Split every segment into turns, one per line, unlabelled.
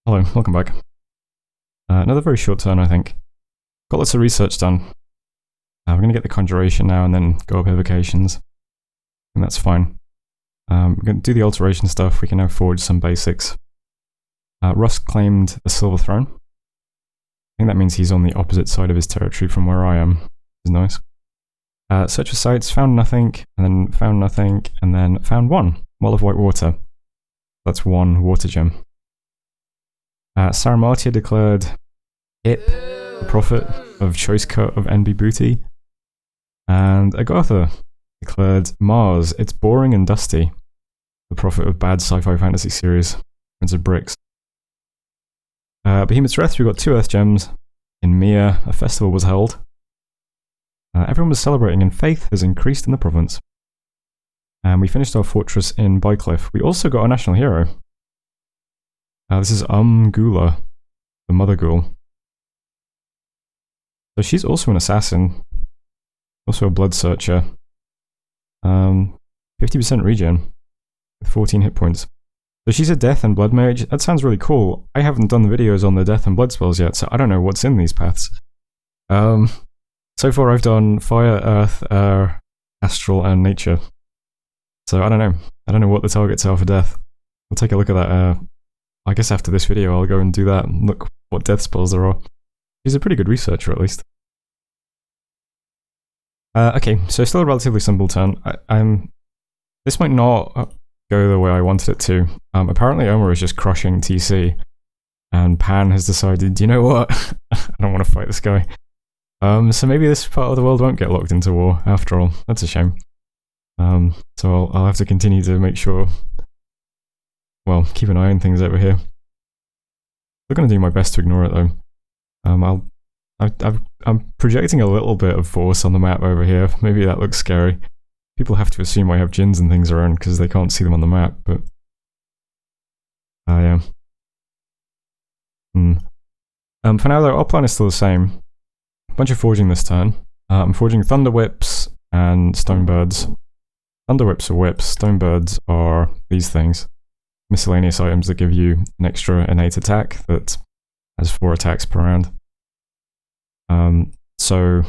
Hello, welcome back. Another very short turn, I think. Got lots of research done. We're going to get the conjuration now and then go up evocations. And that's fine. We're going to do the alteration stuff. We can now forge some basics. Russ claimed the Silver Throne. I think that means he's on the opposite side of his territory from where I am. Which is nice. Search for sites, found nothing, and then found nothing, and then found one. Well of white water. That's one water gem. Saramatia declared Ip, the prophet of choice cut of NB booty. And Agatha declared Mars, it's boring and dusty. The prophet of bad sci-fi fantasy series, Prince of Bricks. Behemoth's Wrath, we got 2 Earth Gems. In Mia, a festival was held. Everyone was celebrating and faith has increased in the province. And we finished our fortress in Bycliffe. We also got a national hero. This is Gula, the Mother Ghoul. So she's also an assassin. Also a blood searcher. 50% regen. With 14 hit points. So she's a death and blood mage. That sounds really cool. I haven't done the videos on the death and blood spells yet, so I don't know what's in these paths. So far I've done fire, earth, air, astral, and nature. So I don't know. I don't know what the targets are for death. We'll take a look at that. I guess after this video I'll go and do that and look what death spells there are. He's a pretty good researcher at least. Okay, so still a relatively simple turn. This might not go the way I wanted it to. Apparently Omar is just crushing TC. And Pan has decided, you know what? I don't want to fight this guy. So maybe this part of the world won't get locked into war after all. That's a shame. So I'll have to continue to make sure... Well, keep an eye on things over here. I'm going to do my best to ignore it though. I'm projecting a little bit of force on the map over here. Maybe that looks scary. People have to assume I have djinns and things around because they can't see them on the map, but... yeah. For now though, our plan is still the same. A bunch of forging this turn. I'm forging Thunder Whips and Stone Birds. Thunder Whips are whips, Stone Birds are these things. Miscellaneous items that give you an extra innate attack that has 4 attacks per round. So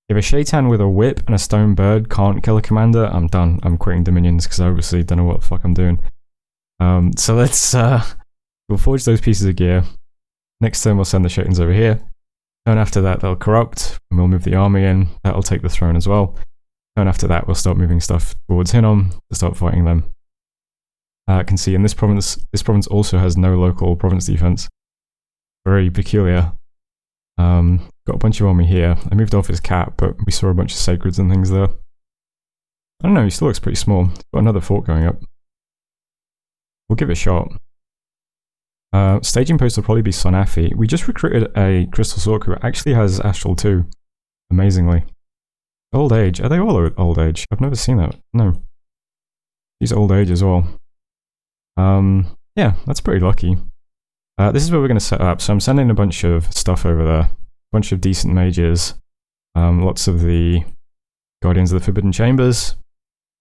if a Shaitan with a whip and a stone bird can't kill a commander, I'm done. I'm quitting Dominions because I obviously don't know what the fuck I'm doing. So let's we'll forge those pieces of gear. Next turn we'll send the Shaitans over here. Turn after that they'll corrupt and we'll move the army in. That'll take the throne as well. Turn after that we'll start moving stuff towards Hinnom to start fighting them. I can see in this province also has no local province defense. Very peculiar. Got a bunch of army here. I moved off his cap, but we saw a bunch of sacreds and things there. I don't know, he still looks pretty small. Got another fort going up. We'll give it a shot. Staging post will probably be Sonafi. We just recruited a Crystal Sork who actually has Astral too. Amazingly. Old age. Are they all old age? I've never seen that. No. He's old age as well. Yeah, that's pretty lucky. This is where we're going to set up. So I'm sending a bunch of stuff over there. A bunch of decent mages. Lots of the Guardians of the Forbidden Chambers.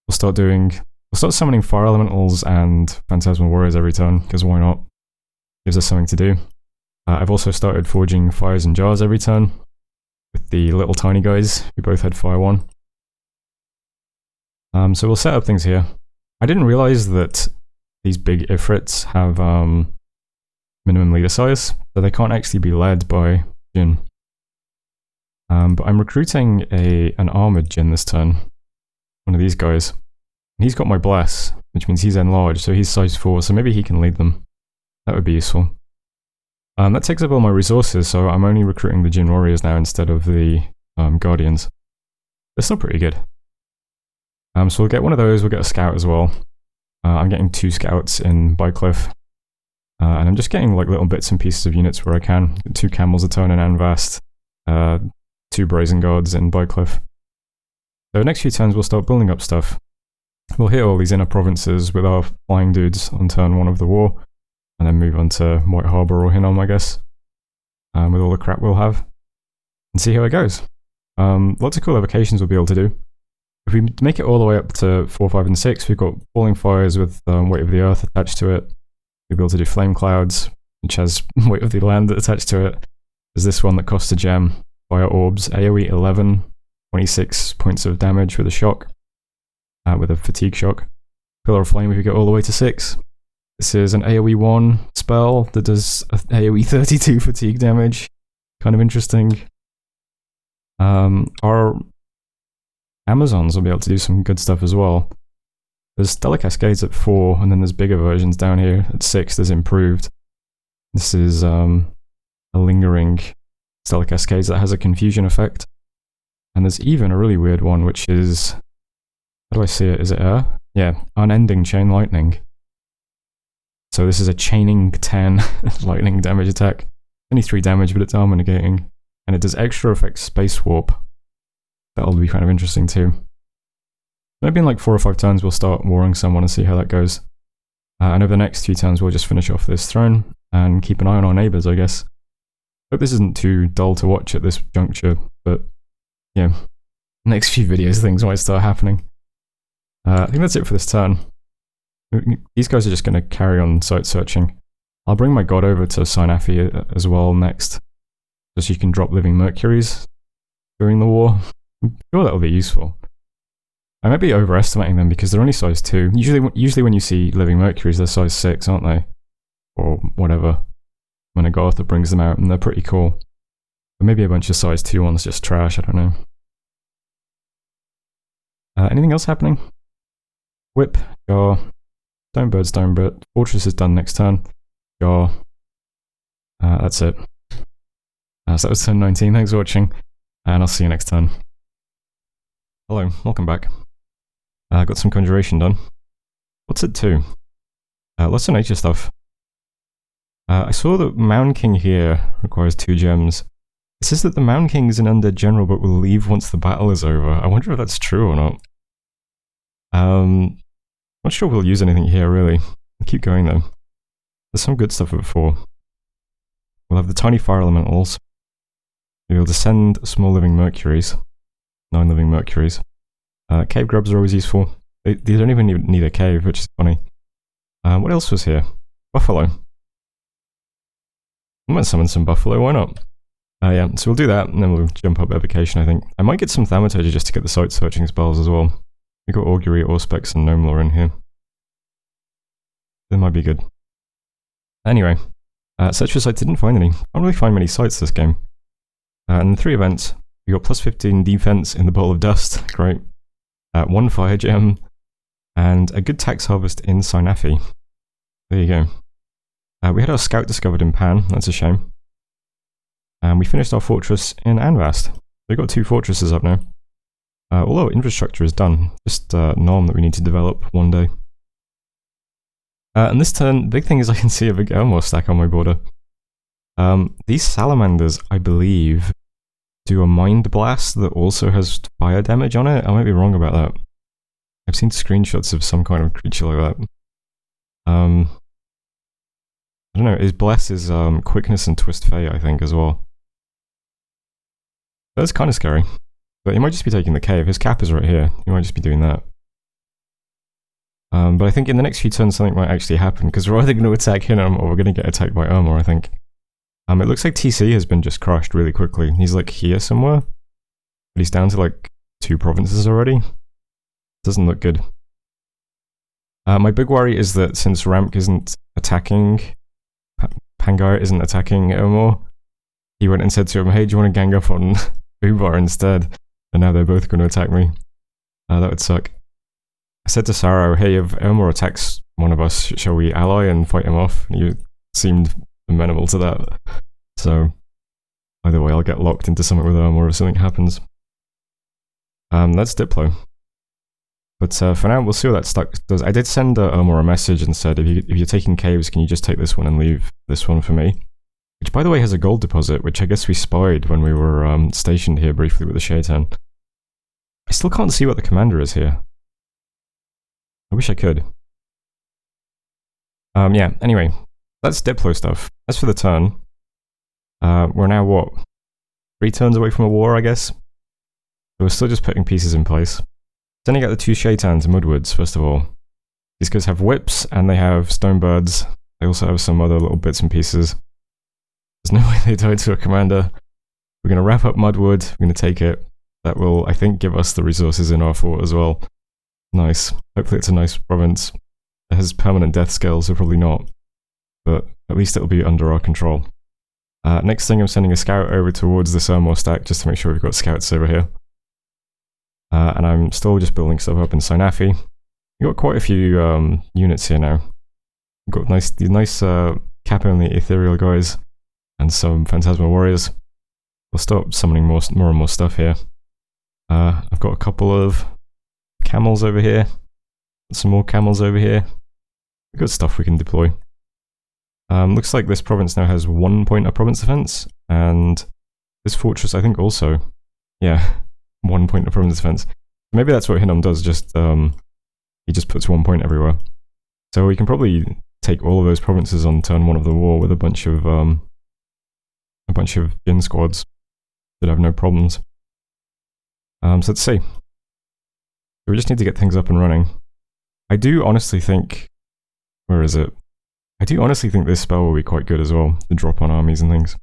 We'll start summoning Fire Elementals and Phantasmal Warriors every turn, because why not? Gives us something to do. I've also started forging Fires and Jars every turn. With the little tiny guys, who both had Fire 1. So we'll set up things here. I didn't realize that these big Ifrits have minimum leader size, so they can't actually be led by Jinn. But I'm recruiting an armored Jinn this turn. One of these guys. And he's got my bless, which means he's enlarged, so he's size 4, so maybe he can lead them. That would be useful. That takes up all my resources, so I'm only recruiting the Jinn warriors now instead of the Guardians. They're still pretty good. So we'll get one of those, we'll get a scout as well. I'm getting 2 scouts in Bycliffe. And I'm just getting like little bits and pieces of units where I can. 2 camels a turn in Anvast. 2 brazen guards in Bycliffe. So next few turns we'll start building up stuff. We'll hit all these inner provinces with our flying dudes on turn 1 of the war. And then move on to White Harbour or Hinnom, I guess. With all the crap we'll have. And see how it goes. Lots of cool evocations we'll be able to do. If we make it all the way up to 4, 5, and 6, we've got Falling Fires with Weight of the Earth attached to it. You'll be able to do flame clouds, which has weight of the land attached to it. There's this one that costs a gem. Fire orbs, AoE 11, 26 points of damage with a shock, with a fatigue shock. Pillar of Flame if you get all the way to 6. This is an AoE 1 spell that does AoE 32 fatigue damage. Kind of interesting. Our Amazons will be able to do some good stuff as well. There's Stellar Cascades at 4, and then there's bigger versions down here at 6. There's improved. This is a lingering Stellar Cascades that has a confusion effect. And there's even a really weird one, which is... How do I see it? Is it air? Yeah, Unending Chain Lightning. So this is a chaining 10 lightning damage attack. Only 3 damage, but it's armor negating. And it does extra effects Space Warp. That'll be kind of interesting too. Maybe in like 4 or 5 turns we'll start warring someone and see how that goes. And over the next few turns we'll just finish off this throne and keep an eye on our neighbours, I guess. Hope this isn't too dull to watch at this juncture, but yeah. Next few videos things might start happening. I think that's it for this turn. These guys are just going to carry on site searching. I'll bring my god over to Synafi as well next, just so you can drop living Mercuries during the war. I'm sure that'll be useful. I might be overestimating them because they're only size 2. Usually when you see living Mercuries, they're size 6, aren't they? Or whatever. When a Gartha brings them out, and they're pretty cool. But maybe a bunch of size 2 ones just trash, I don't know. Anything else happening? Whip, Jar, Stonebird. Fortress is done next turn. Jar. That's it. So that was turn 19, thanks for watching, and I'll see you next turn. Hello, welcome back. Got some Conjuration done. What's it 2? Lots of nature stuff. I saw that Mound King here requires 2 gems. It says that the Mound King is an undead general but will leave once the battle is over. I wonder if that's true or not. Not sure we'll use anything here really. We'll keep going though. There's some good stuff at 4. We'll have the tiny fire elementals. We'll descend small living Mercuries. 9 living Mercuries. Cave grubs are always useful. They don't even need a cave, which is funny. What else was here? Buffalo. I might summon some buffalo, why not? Yeah, so we'll do that, and then we'll jump up Evocation, I think. I might get some Thaumaturgy just to get the site searching spells as well. We've got Augury, Auspex, and Gnome Lore in here. That might be good. Anyway, search for sites, didn't find any. Can't really find many sites this game. And the 3 events, we got plus 15 defense in the Bowl of Dust, great. 1 fire gem, and a good tax harvest in Synafi. There you go. We had our scout discovered in Pan, that's a shame. And we finished our fortress in Anvast. We've got 2 fortresses up now. All our infrastructure is done, just Norm that we need to develop one day. And this turn, the big thing is I can see a big Elmore stack on my border. These salamanders, I believe, do a Mind Blast that also has fire damage on it. I might be wrong about that. I've seen screenshots of some kind of creature like that. I don't know, his Bless is Quickness and Twist Fey, I think, as well. That's kind of scary. But he might just be taking the cave. His cap is right here. He might just be doing that. But I think in the next few turns something might actually happen, because we're either going to attack him or we're going to get attacked by Armor, I think. It looks like TC has been just crushed really quickly. He's like here somewhere. But he's down to like 2 provinces already. Doesn't look good. My big worry is that since Ramk isn't attacking, Pangaea isn't attacking Elmore, he went and said to him, hey, do you want to gang up on Ubar instead? And now they're both going to attack me. That would suck. I said to Saro, hey, if Elmore attacks one of us, shall we ally and fight him off? You seemed amenable to that. So, either way, I'll get locked into something with Elmore if something happens. That's Diplo. But for now, we'll see what that stuck does. I did send Elmore a message and said, if you're taking caves, can you just take this one and leave this one for me? Which, by the way, has a gold deposit, which I guess we spied when we were stationed here briefly with the Shaitan. I still can't see what the commander is here. I wish I could. Yeah, anyway, that's Diplo stuff. As for the turn, we're now, what, 3 turns away from a war, I guess? So we're still just putting pieces in place. Sending out the 2 Shaitans and Mudwoods, first of all. These guys have whips, and they have Stonebirds, They also have some other little bits and pieces. There's no way they died to a commander. We're going to wrap up Mudwood. We're going to take it. That will, I think, give us the resources in our fort as well. Nice. Hopefully it's a nice province. It has permanent death scale, so probably not. But at least it'll be under our control. Next thing, I'm sending a scout over towards this Ermor stack just to make sure we've got scouts over here. And I'm still just building stuff up in Sinafi. We've got quite a few units here now. We've got nice Kappa and the Ethereal guys, and some Phantasma warriors. We'll start summoning more and more stuff here. I've got a couple of camels over here, some more camels over here. We've got stuff we can deploy. Looks like this province now has 1 point of province defense, and this fortress I think also, yeah, 1 point of province defense. Maybe that's what Hinnom does, just he just puts 1 point everywhere. So we can probably take all of those provinces on turn 1 of the war with a bunch of Jin squads that have no problems. So let's see. We just need to get things up and running. I do honestly think, where is it? I do honestly think this spell will be quite good as well, to drop on armies and things.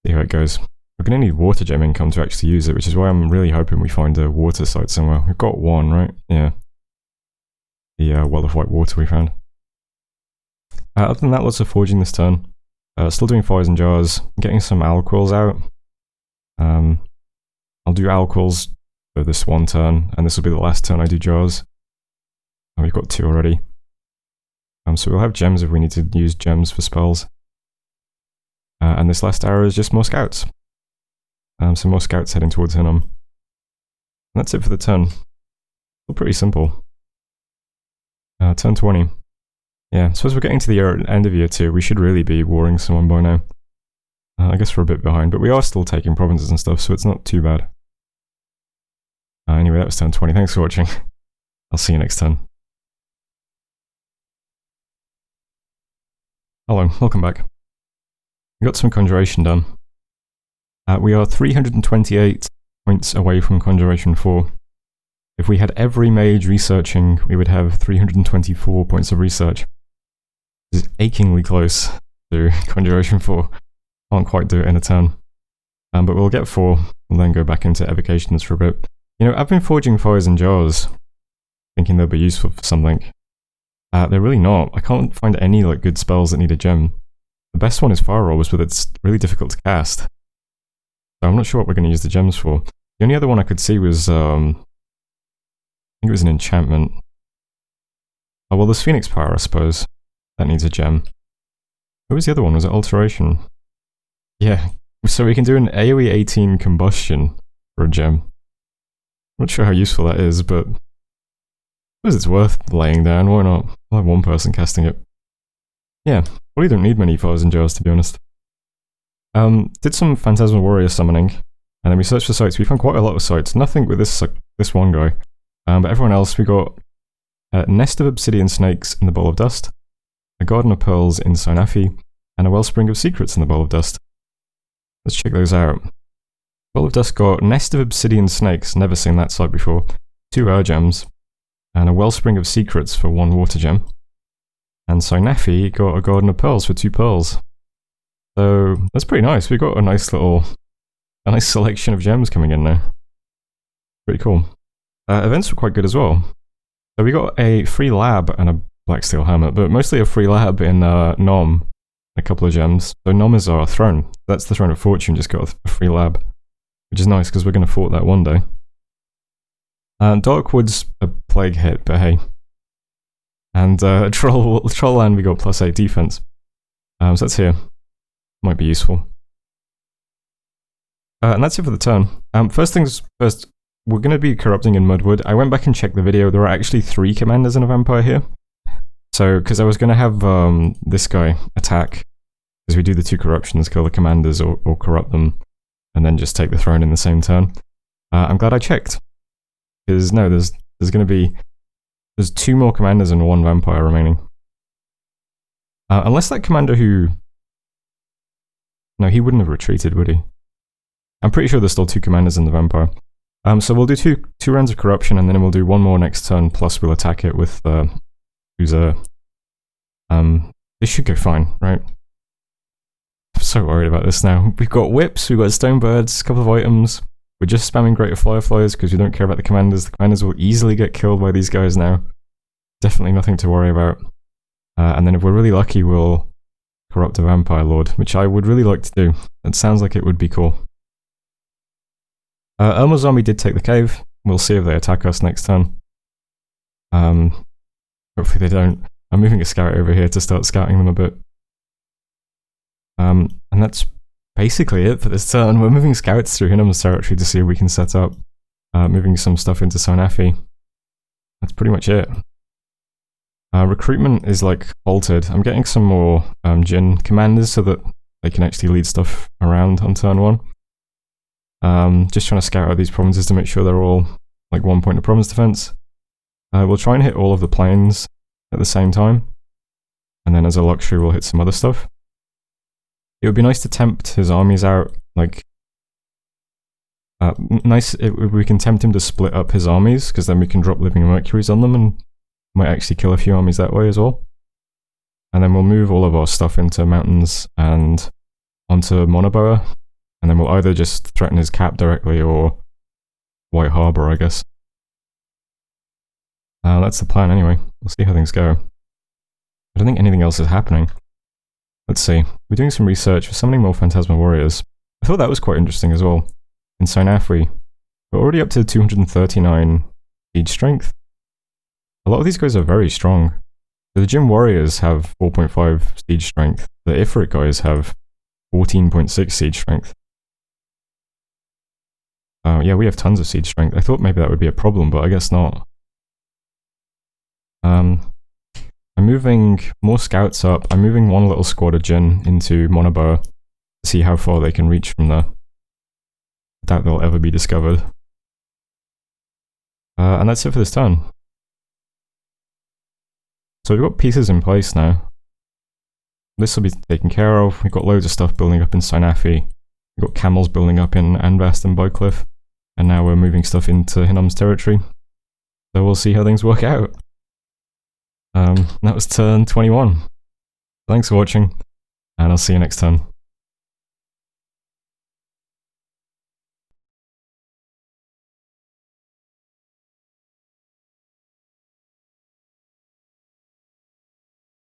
See how it goes. We're going to need water gem income to actually use it, which is why I'm really hoping we find a water site somewhere. We've got one, right? Yeah. The well of white water we found. Other than that, lots of forging this turn. Still doing fires and jars. Getting some alquils out. I'll do alquils for this one turn, and this will be the last turn I do jars. And we've got 2 already. So we'll have gems if we need to use gems for spells. And this last arrow is just more scouts. Some more scouts heading towards Hinnom. And that's it for the turn. Still pretty simple. Turn 20. Yeah, I suppose we're getting to the end of year 2. We should really be warring someone by now. I guess we're a bit behind, but we are still taking provinces and stuff, so it's not too bad. Anyway, that was turn 20. Thanks for watching. I'll see you next turn. Hello, welcome back. We got some conjuration done. We are 328 points away from conjuration 4. If we had every mage researching, we would have 324 points of research. This is achingly close to conjuration 4. Can't quite do it in a turn. But we'll get 4, and then go back into evocations for a bit. You know, I've been forging fires and jars, thinking they'll be useful for something. They're really not. I can't find any like good spells that need a gem. The best one is Fire Robbers, but it's really difficult to cast. So I'm not sure what we're going to use the gems for. The only other one I could see was, I think it was an enchantment. Oh, well, there's Phoenix Power, I suppose. That needs a gem. What was the other one? Was it Alteration? Yeah, so we can do an AoE 18 Combustion for a gem. I'm not sure how useful that is, but I suppose it's worth laying down. Why not? I'll have one person casting it. Yeah, probably don't need many fires and jars, to be honest. Did some Phantasma Warrior summoning, and then we searched for sites. We found quite a lot of sites. Nothing with this one guy. But everyone else, we got a nest of obsidian snakes in the Bowl of Dust, a garden of pearls in Sinafi, and a wellspring of secrets in the Bowl of Dust. Let's check those out. Bowl of Dust got nest of obsidian snakes, never seen that site before, 2 air gems, and a wellspring of secrets for 1 water gem. And Sinafi got a garden of pearls for 2 pearls. So that's pretty nice. We've got a nice selection of gems coming in now. Pretty cool. Events were quite good as well. So we got a free lab and a black steel helmet, but mostly a free lab in Nom, a couple of gems. So Nom is our throne. That's the Throne of Fortune, just got a free lab, which is nice because we're going to fort that one day. Darkwood's a plague hit, but hey. And Troll Land we got +8 defense. So that's here. Might be useful. And that's it for the turn. First things first, we're going to be corrupting in Mudwood. I went back and checked the video. There are actually 3 commanders in a vampire here. So, because I was going to have this guy attack, because we do the 2 corruptions, kill the commanders or corrupt them, and then just take the throne in the same turn. I'm glad I checked. Because no, there's going to be... There's 2 more commanders and 1 vampire remaining. Unless that commander who... No, he wouldn't have retreated, would he? I'm pretty sure there's still 2 commanders in the vampire. So we'll do two rounds of corruption, and then we'll do one more next turn, plus we'll attack it with User. This should go fine, right? I'm so worried about this now. We've got whips, we've got stone birds, a couple of items. We're just spamming greater fireflies because we don't care about the commanders. The commanders will easily get killed by these guys now. Definitely nothing to worry about. And then if we're really lucky, we'll corrupt a vampire lord, which I would really like to do. It sounds like it would be cool. Elmer's army did take the cave. We'll see if they attack us next turn. Hopefully they don't. I'm moving a scout over here to start scouting them a bit. And that's basically it for this turn. We're moving scouts through Hinnom's territory to see if we can set up. Moving some stuff into Sinafi. That's pretty much it. Recruitment is like halted. I'm getting some more Jin commanders so that they can actually lead stuff around on turn 1. Just trying to scout out these provinces to make sure they're all like 1 point of province defense. We'll try and hit all of the plains at the same time, and then as a luxury we'll hit some other stuff. It would be nice to tempt his armies out, like nice if we can tempt him to split up his armies, because then we can drop living mercuries on them and might actually kill a few armies that way as well. And then we'll move all of our stuff into mountains and onto Monoboa, and then we'll either just threaten his cap directly or White Harbour, I guess. That's the plan anyway. We'll see how things go. I don't think anything else is happening. Let's see. We're doing some research for summoning more Phantasma Warriors. I thought that was quite interesting as well. In Sinafri, we're already up to 239 siege strength. A lot of these guys are very strong. The Jin Warriors have 4.5 siege strength. The Ifrit guys have 14.6 siege strength. Yeah, we have tons of siege strength. I thought maybe that would be a problem, but I guess not. I'm moving more scouts up. I'm moving one little squad of Jin into Monoboa to see how far they can reach from there. I doubt they'll ever be discovered. And that's it for this turn. So we've got pieces in place now. This will be taken care of. We've got loads of stuff building up in Sinafi. We've got camels building up in Anvast and Bycliffe. And now we're moving stuff into Hinnom's territory. So we'll see how things work out. That was turn 21. Thanks for watching, and I'll see you next turn.